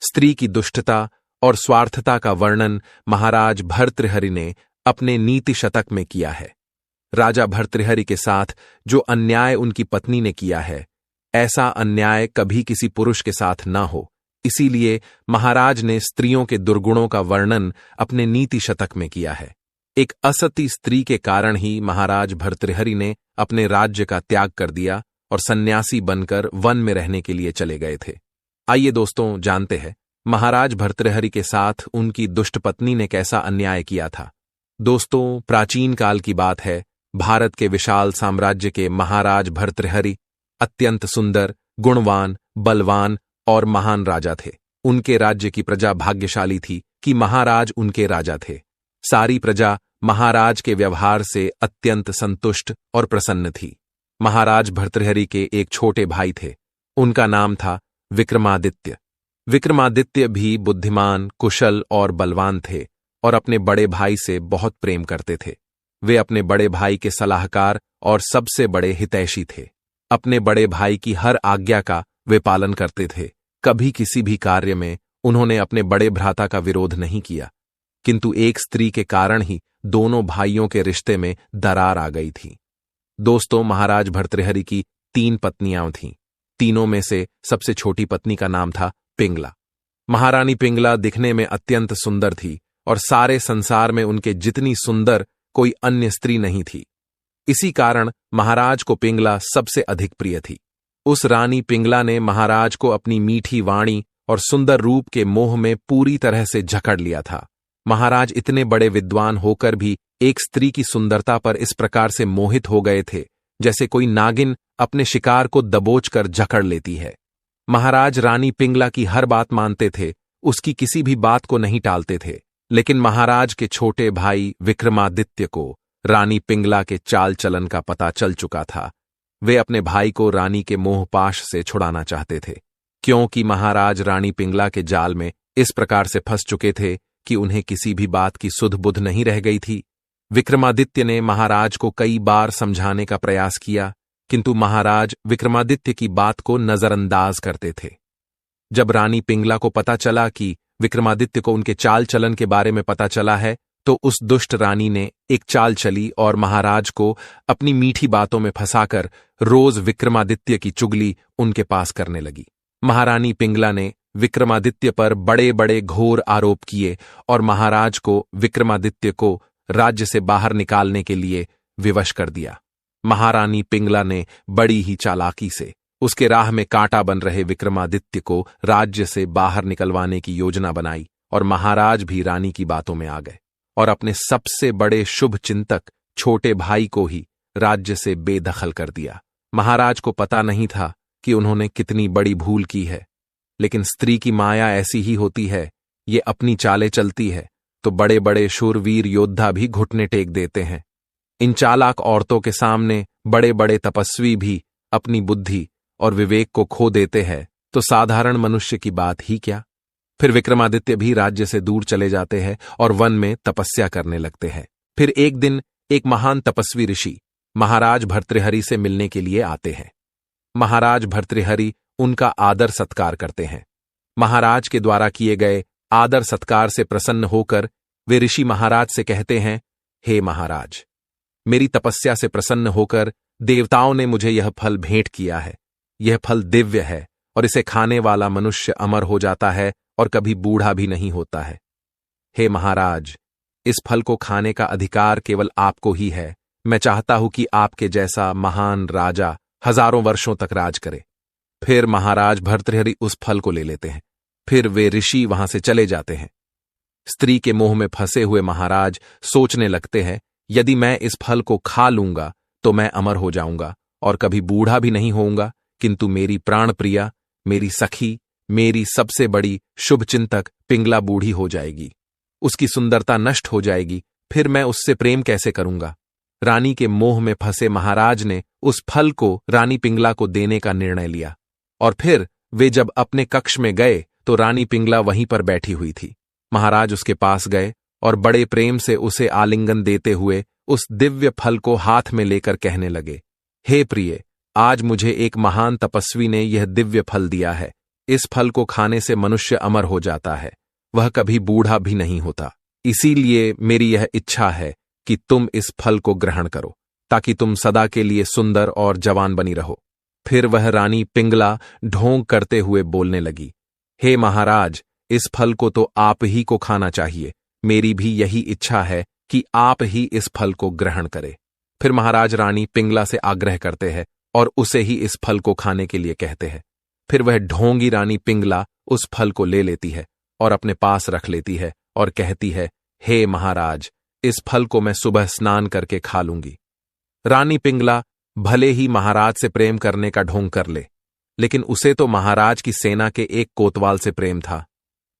स्त्री की दुष्टता और स्वार्थता का वर्णन महाराज भर्तृहरि ने अपने नीति शतक में किया है। राजा भर्तृहरि के साथ जो अन्याय उनकी पत्नी ने किया है, ऐसा अन्याय कभी किसी पुरुष के साथ न हो, इसीलिए महाराज ने स्त्रियों के दुर्गुणों का वर्णन अपने नीति शतक में किया है। एक असती स्त्री के कारण ही महाराज भर्तृहरि ने अपने राज्य का त्याग कर दिया और सन्यासी बनकर वन में रहने के लिए चले गए थे। आइए दोस्तों, जानते हैं महाराज भर्तृहरि के साथ उनकी दुष्ट पत्नी ने कैसा अन्याय किया था। दोस्तों, प्राचीन काल की बात है। भारत के विशाल साम्राज्य के महाराज भर्तृहरि अत्यंत सुंदर, गुणवान, बलवान और महान राजा थे। उनके राज्य की प्रजा भाग्यशाली थी कि महाराज उनके राजा थे। सारी प्रजा महाराज के व्यवहार से अत्यंत संतुष्ट और प्रसन्न थी। महाराज भर्तृहरि के एक छोटे भाई थे। उनका नाम था विक्रमादित्य। विक्रमादित्य भी बुद्धिमान, कुशल और बलवान थे और अपने बड़े भाई से बहुत प्रेम करते थे। वे अपने बड़े भाई के सलाहकार और सबसे बड़े हितैषी थे। अपने बड़े भाई की हर आज्ञा का वे पालन करते थे। कभी किसी भी कार्य में उन्होंने अपने बड़े भ्राता का विरोध नहीं किया, किंतु एक स्त्री के कारण ही दोनों भाइयों के रिश्ते में दरार आ गई थी। दोस्तों, महाराज भर्तृहरि की 3 पत्नियां थीं। तीनों में से सबसे छोटी पत्नी का नाम था पिंगला। महारानी पिंगला दिखने में अत्यंत सुंदर थी और सारे संसार में उनके जितनी सुंदर कोई अन्य स्त्री नहीं थी। इसी कारण महाराज को पिंगला सबसे अधिक प्रिय थी। उस रानी पिंगला ने महाराज को अपनी मीठी वाणी और सुंदर रूप के मोह में पूरी तरह से जकड़ लिया था। महाराज इतने बड़े विद्वान होकर भी एक स्त्री की सुंदरता पर इस प्रकार से मोहित हो गए थे जैसे कोई नागिन अपने शिकार को दबोचकर जकड़ लेती है। महाराज रानी पिंगला की हर बात मानते थे, उसकी किसी भी बात को नहीं टालते थे। लेकिन महाराज के छोटे भाई विक्रमादित्य को रानी पिंगला के चाल चलन का पता चल चुका था। वे अपने भाई को रानी के मोहपाश से छुड़ाना चाहते थे, क्योंकि महाराज रानी पिंगला के जाल में इस प्रकार से फंस चुके थे कि उन्हें किसी भी बात की सुध बुध नहीं रह गई थी। विक्रमादित्य ने महाराज को कई बार समझाने का प्रयास किया, किंतु महाराज विक्रमादित्य की बात को नजरअंदाज करते थे। जब रानी पिंगला को पता चला कि विक्रमादित्य को उनके चाल चलन के बारे में पता चला है, तो उस दुष्ट रानी ने एक चाल चली और महाराज को अपनी मीठी बातों में फंसाकर रोज विक्रमादित्य की चुगली उनके पास करने लगी। महारानी पिंगला ने विक्रमादित्य पर बड़े बड़े घोर आरोप किए और महाराज को विक्रमादित्य को राज्य से बाहर निकालने के लिए विवश कर दिया। महारानी पिंगला ने बड़ी ही चालाकी से उसके राह में कांटा बन रहे विक्रमादित्य को राज्य से बाहर निकलवाने की योजना बनाई और महाराज भी रानी की बातों में आ गए और अपने सबसे बड़े शुभ चिंतक छोटे भाई को ही राज्य से बेदखल कर दिया। महाराज को पता नहीं था कि उन्होंने कितनी बड़ी भूल की है, लेकिन स्त्री की माया ऐसी ही होती है। ये अपनी चालें चलती है तो बड़े बड़े शूरवीर योद्धा भी घुटने टेक देते हैं। इन चालाक औरतों के सामने बड़े बड़े तपस्वी भी अपनी बुद्धि और विवेक को खो देते हैं, तो साधारण मनुष्य की बात ही क्या। फिर विक्रमादित्य भी राज्य से दूर चले जाते हैं और वन में तपस्या करने लगते हैं। फिर एक दिन एक महान तपस्वी ऋषि महाराज भर्तृहरि से मिलने के लिए आते हैं। महाराज भर्तृहरि उनका आदर सत्कार करते हैं। महाराज के द्वारा किए गए आदर सत्कार से प्रसन्न होकर वे ऋषि महाराज से कहते हैं, हे महाराज, मेरी तपस्या से प्रसन्न होकर देवताओं ने मुझे यह फल भेंट किया है। यह फल दिव्य है और इसे खाने वाला मनुष्य अमर हो जाता है और कभी बूढ़ा भी नहीं होता है। हे महाराज, इस फल को खाने का अधिकार केवल आपको ही है। मैं चाहता हूं कि आपके जैसा महान राजा हजारों वर्षों तक राज करे। फिर महाराज भर्तृहरि उस फल को ले लेते हैं। फिर वे ऋषि वहां से चले जाते हैं। स्त्री के मोह में फंसे हुए महाराज सोचने लगते हैं, यदि मैं इस फल को खा लूंगा तो मैं अमर हो जाऊंगा और कभी बूढ़ा भी नहीं होऊंगा, किंतु मेरी प्राण प्रिया, मेरी सखी, मेरी सबसे बड़ी शुभचिंतक पिंगला बूढ़ी हो जाएगी, उसकी सुंदरता नष्ट हो जाएगी, फिर मैं उससे प्रेम कैसे करूंगा। रानी के मोह में फंसे महाराज ने उस फल को रानी पिंगला को देने का निर्णय लिया और फिर वे जब अपने कक्ष में गए तो रानी पिंगला वहीं पर बैठी हुई थी। महाराज उसके पास गए और बड़े प्रेम से उसे आलिंगन देते हुए उस दिव्य फल को हाथ में लेकर कहने लगे, हे प्रिय, आज मुझे एक महान तपस्वी ने यह दिव्य फल दिया है। इस फल को खाने से मनुष्य अमर हो जाता है, वह कभी बूढ़ा भी नहीं होता। इसीलिए मेरी यह इच्छा है कि तुम इस फल को ग्रहण करो, ताकि तुम सदा के लिए सुंदर और जवान बनी रहो। फिर वह रानी पिंगला ढोंग करते हुए बोलने लगी, हे महाराज, इस फल को तो आप ही को खाना चाहिए। मेरी भी यही इच्छा है कि आप ही इस फल को ग्रहण करें। फिर महाराज रानी पिंगला से आग्रह करते हैं और उसे ही इस फल को खाने के लिए कहते हैं। फिर वह ढोंगी रानी पिंगला उस फल को ले लेती है और अपने पास रख लेती है और कहती है, हे महाराज, इस फल को मैं सुबह स्नान करके खा लूंगी। रानी पिंगला भले ही महाराज से प्रेम करने का ढोंग कर ले, लेकिन उसे तो महाराज की सेना के एक कोतवाल से प्रेम था।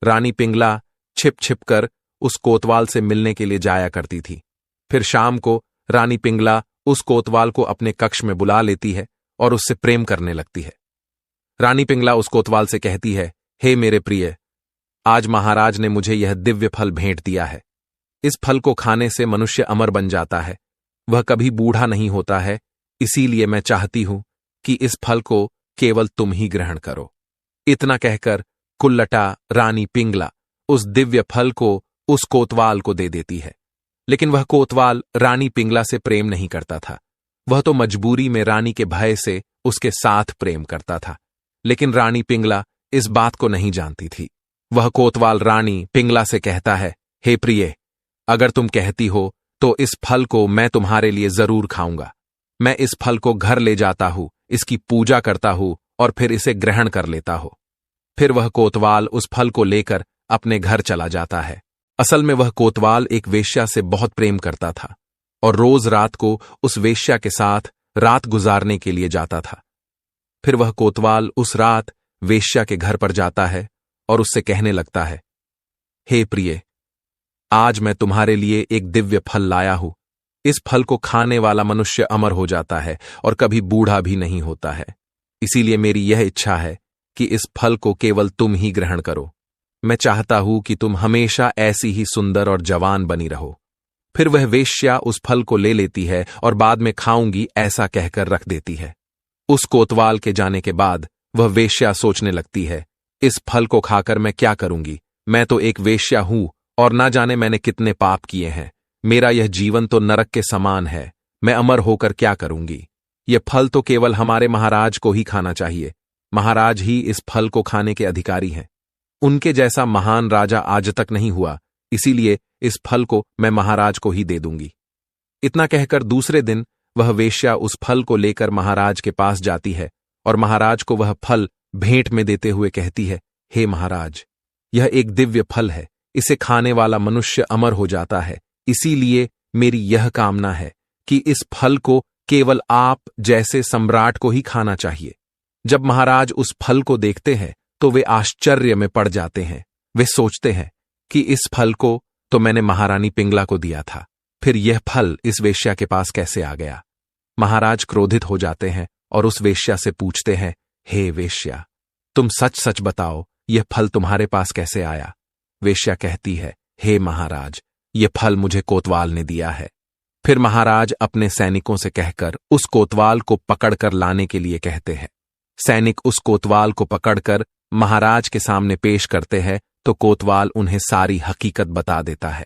रानी पिंगला छिप छिप कर उस कोतवाल से मिलने के लिए जाया करती थी। फिर शाम को रानी पिंगला उस कोतवाल को अपने कक्ष में बुला लेती है और उससे प्रेम करने लगती है। रानी पिंगला उस कोतवाल से कहती है, हे मेरे प्रिय, आज महाराज ने मुझे यह दिव्य फल भेंट दिया है। इस फल को खाने से मनुष्य अमर बन जाता है, वह कभी बूढ़ा नहीं होता है। इसीलिए मैं चाहती हूं कि इस फल को केवल तुम ही ग्रहण करो। इतना कहकर कुल्लटा रानी पिंगला उस दिव्य फल को उस कोतवाल को दे देती है। लेकिन वह कोतवाल रानी पिंगला से प्रेम नहीं करता था, वह तो मजबूरी में रानी के भय से उसके साथ प्रेम करता था। लेकिन रानी पिंगला इस बात को नहीं जानती थी। वह कोतवाल रानी पिंगला से कहता है, हे प्रिय, अगर तुम कहती हो तो इस फल को मैं तुम्हारे लिए जरूर खाऊंगा। मैं इस फल को घर ले जाता हूं, इसकी पूजा करता हूं और फिर इसे ग्रहण कर लेता हूं। फिर वह कोतवाल उस फल को लेकर अपने घर चला जाता है। असल में वह कोतवाल एक वेश्या से बहुत प्रेम करता था और रोज रात को उस वेश्या के साथ रात गुजारने के लिए जाता था। फिर वह कोतवाल उस रात वेश्या के घर पर जाता है और उससे कहने लगता है, हे प्रिय, आज मैं तुम्हारे लिए एक दिव्य फल लाया हूं। इस फल को खाने वाला मनुष्य अमर हो जाता है और कभी बूढ़ा भी नहीं होता है। इसीलिए मेरी यह इच्छा है कि इस फल को केवल तुम ही ग्रहण करो। मैं चाहता हूं कि तुम हमेशा ऐसी ही सुंदर और जवान बनी रहो। फिर वह वेश्या उस फल को ले लेती है और बाद में खाऊंगी ऐसा कहकर रख देती है। उस कोतवाल के जाने के बाद वह वेश्या सोचने लगती है, इस फल को खाकर मैं क्या करूंगी? मैं तो एक वेश्या हूं और ना जाने मैंने कितने पाप किए हैं। मेरा यह जीवन तो नरक के समान है। मैं अमर होकर क्या करूंगी? यह फल तो केवल हमारे महाराज को ही खाना चाहिए। महाराज ही इस फल को खाने के अधिकारी हैं। उनके जैसा महान राजा आज तक नहीं हुआ, इसीलिए इस फल को मैं महाराज को ही दे दूंगी। इतना कहकर दूसरे दिन वह वेश्या उस फल को लेकर महाराज के पास जाती है और महाराज को वह फल भेंट में देते हुए कहती है, हे महाराज, यह एक दिव्य फल है। इसे खाने वाला मनुष्य अमर हो जाता है। इसीलिए मेरी यह कामना है कि इस फल को केवल आप जैसे सम्राट को ही खाना चाहिए। जब महाराज उस फल को देखते हैं तो वे आश्चर्य में पड़ जाते हैं। वे सोचते हैं कि इस फल को तो मैंने महारानी पिंगला को दिया था, फिर यह फल इस वेश्या के पास कैसे आ गया? महाराज क्रोधित हो जाते हैं और उस वेश्या से पूछते हैं, हे वेश्या, तुम सच सच बताओ, यह फल तुम्हारे पास कैसे आया? वेश्या कहती है, हे महाराज, यह फल मुझे कोतवाल ने दिया है। फिर महाराज अपने सैनिकों से कहकर उस कोतवाल को पकड़कर लाने के लिए कहते हैं। सैनिक उस कोतवाल को पकड़कर महाराज के सामने पेश करते हैं तो कोतवाल उन्हें सारी हकीकत बता देता है।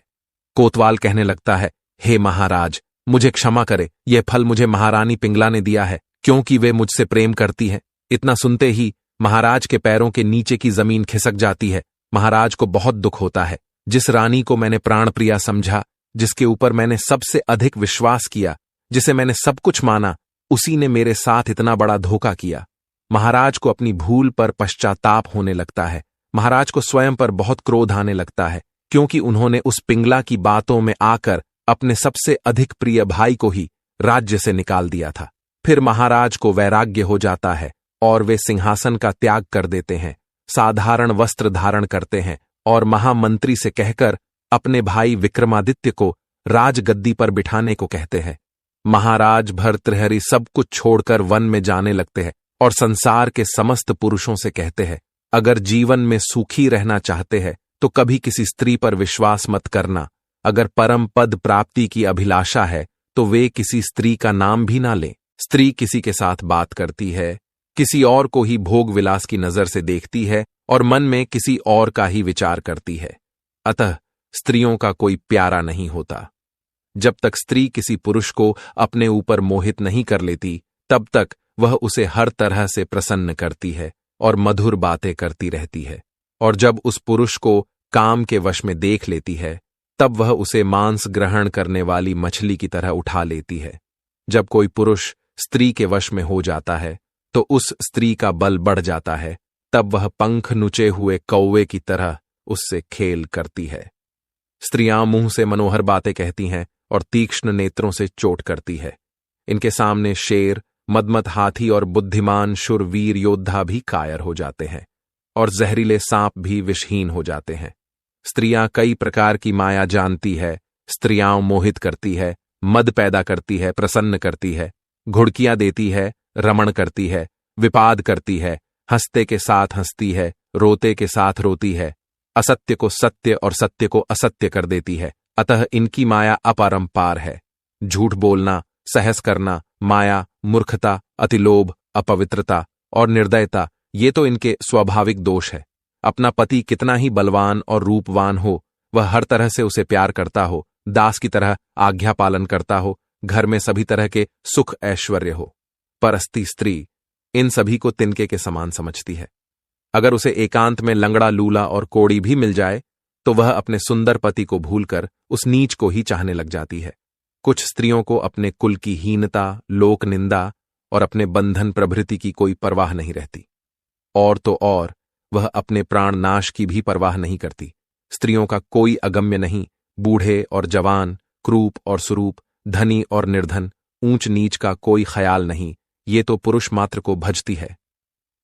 कोतवाल कहने लगता है, हे महाराज, मुझे क्षमा करे, यह फल मुझे महारानी पिंगला ने दिया है क्योंकि वे मुझसे प्रेम करती है। इतना सुनते ही महाराज के पैरों के नीचे की जमीन खिसक जाती है। महाराज को बहुत दुख होता है। जिस रानी को मैंने प्राण प्रिया समझा, जिसके ऊपर मैंने सबसे अधिक विश्वास किया, जिसे मैंने सब कुछ माना, उसी ने मेरे साथ इतना बड़ा धोखा किया। महाराज को अपनी भूल पर पश्चाताप होने लगता है। महाराज को स्वयं पर बहुत क्रोध आने लगता है क्योंकि उन्होंने उस पिंगला की बातों में आकर अपने सबसे अधिक प्रिय भाई को ही राज्य से निकाल दिया था। फिर महाराज को वैराग्य हो जाता है और वे सिंहासन का त्याग कर देते हैं, साधारण वस्त्र धारण करते हैं और महामंत्री से कहकर अपने भाई विक्रमादित्य को राजगद्दी पर बिठाने को कहते हैं। महाराज भर्तृहरि सब कुछ छोड़कर वन में जाने लगते हैं और संसार के समस्त पुरुषों से कहते हैं, अगर जीवन में सुखी रहना चाहते हैं तो कभी किसी स्त्री पर विश्वास मत करना। अगर परम पद प्राप्ति की अभिलाषा है तो वे किसी स्त्री का नाम भी ना लें। स्त्री किसी के साथ बात करती है, किसी और को ही भोग विलास की नजर से देखती है और मन में किसी और का ही विचार करती है। अतः स्त्रियों का कोई प्यारा नहीं होता। जब तक स्त्री किसी पुरुष को अपने ऊपर मोहित नहीं कर लेती, तब तक वह उसे हर तरह से प्रसन्न करती है और मधुर बातें करती रहती है। और जब उस पुरुष को काम के वश में देख लेती है, तब वह उसे मांस ग्रहण करने वाली मछली की तरह उठा लेती है। जब कोई पुरुष स्त्री के वश में हो जाता है, तो उस स्त्री का बल बढ़ जाता है। तब वह पंख नुचे हुए कौवे की तरह उससे खेल करती है। स्त्रियां मुंह से मनोहर बातें कहती हैं और तीक्ष्ण नेत्रों से चोट करती है। इनके सामने शेर, मदमत हाथी और बुद्धिमान शूरवीर योद्धा भी कायर हो जाते हैं और जहरीले सांप भी विषहीन हो जाते हैं। स्त्रियां कई प्रकार की माया जानती है। स्त्रियां मोहित करती है, मद पैदा करती है, प्रसन्न करती है, घुड़कियां देती है, रमण करती है, विपाद करती है, हंसते के साथ हंसती है, रोते के साथ रोती है, असत्य को सत्य और सत्य को असत्य कर देती है। अतः इनकी माया अपरंपार है। झूठ बोलना, सहस करना, माया, मूर्खता, अतिलोभ, अपवित्रता और निर्दयता, ये तो इनके स्वाभाविक दोष है। अपना पति कितना ही बलवान और रूपवान हो, वह हर तरह से उसे प्यार करता हो, दास की तरह आज्ञा पालन करता हो, घर में सभी तरह के सुख ऐश्वर्य हो, परस्ती स्त्री इन सभी को तिनके के समान समझती है। अगर उसे एकांत में लंगड़ा, लूला और कोड़ी भी मिल जाए, तो वह अपने सुंदर पति को भूलकर उस नीच को ही चाहने लग जाती है। कुछ स्त्रियों को अपने कुल की हीनता, लोक निंदा और अपने बंधन प्रभृति की कोई परवाह नहीं रहती। और तो और वह अपने प्राण नाश की भी परवाह नहीं करती। स्त्रियों का कोई अगम्य नहीं, बूढ़े और जवान, क्रूप और सुरूप, धनी और निर्धन, ऊंच नीच का कोई ख्याल नहीं, ये तो पुरुष मात्र को भजती है।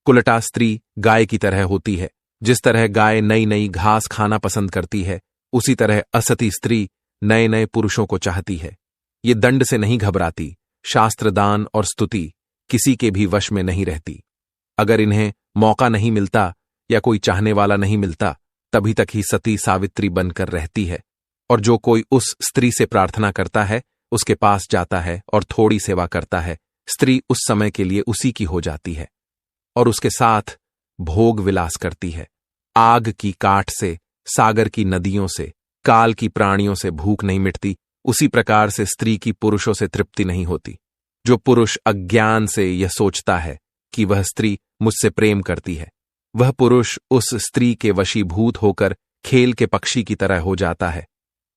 कुलटा स्त्री गाय की तरह होती है। जिस तरह गाय नई नई घास खाना पसंद करती है, उसी तरह असती स्त्री नए नए पुरुषों को चाहती है। ये दंड से नहीं घबराती, शास्त्रदान और स्तुति किसी के भी वश में नहीं रहती। अगर इन्हें मौका नहीं मिलता या कोई चाहने वाला नहीं मिलता, तभी तक ही सती सावित्री बनकर रहती है। और जो कोई उस स्त्री से प्रार्थना करता है, उसके पास जाता है और थोड़ी सेवा करता है, स्त्री उस समय के लिए उसी की हो जाती है और उसके साथ भोग विलास करती है। आग की काठ से, सागर की नदियों से, काल की प्राणियों से भूख नहीं मिटती, उसी प्रकार से स्त्री की पुरुषों से तृप्ति नहीं होती। जो पुरुष अज्ञान से यह सोचता है कि वह स्त्री मुझसे प्रेम करती है, वह पुरुष उस स्त्री के वशीभूत होकर खेल के पक्षी की तरह हो जाता है।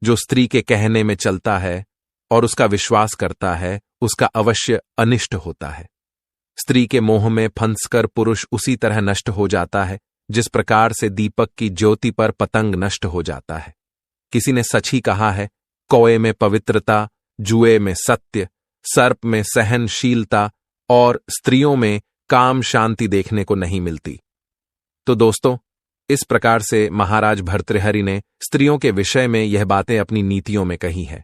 जो स्त्री के कहने में चलता है और उसका विश्वास करता है, उसका अवश्य अनिष्ट होता है। स्त्री के मोह में फंसकर पुरुष उसी तरह नष्ट हो जाता है, जिस प्रकार से दीपक की ज्योति पर पतंग नष्ट हो जाता है। किसी ने सच ही कहा है, कौए में पवित्रता, जुए में सत्य, सर्प में सहनशीलता और स्त्रियों में काम शांति देखने को नहीं मिलती। तो दोस्तों, इस प्रकार से महाराज भर्तृहरि ने स्त्रियों के विषय में यह बातें अपनी नीतियों में कही है।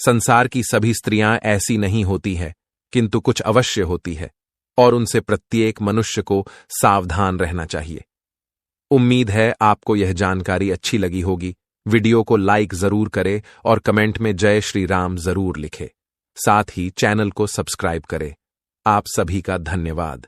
संसार की सभी स्त्रियां ऐसी नहीं होती है, किंतु कुछ अवश्य होती है और उनसे प्रत्येक मनुष्य को सावधान रहना चाहिए। उम्मीद है आपको यह जानकारी अच्छी लगी होगी। वीडियो को लाइक जरूर करें और कमेंट में जय श्री राम जरूर लिखें। साथ ही चैनल को सब्सक्राइब करें। आप सभी का धन्यवाद।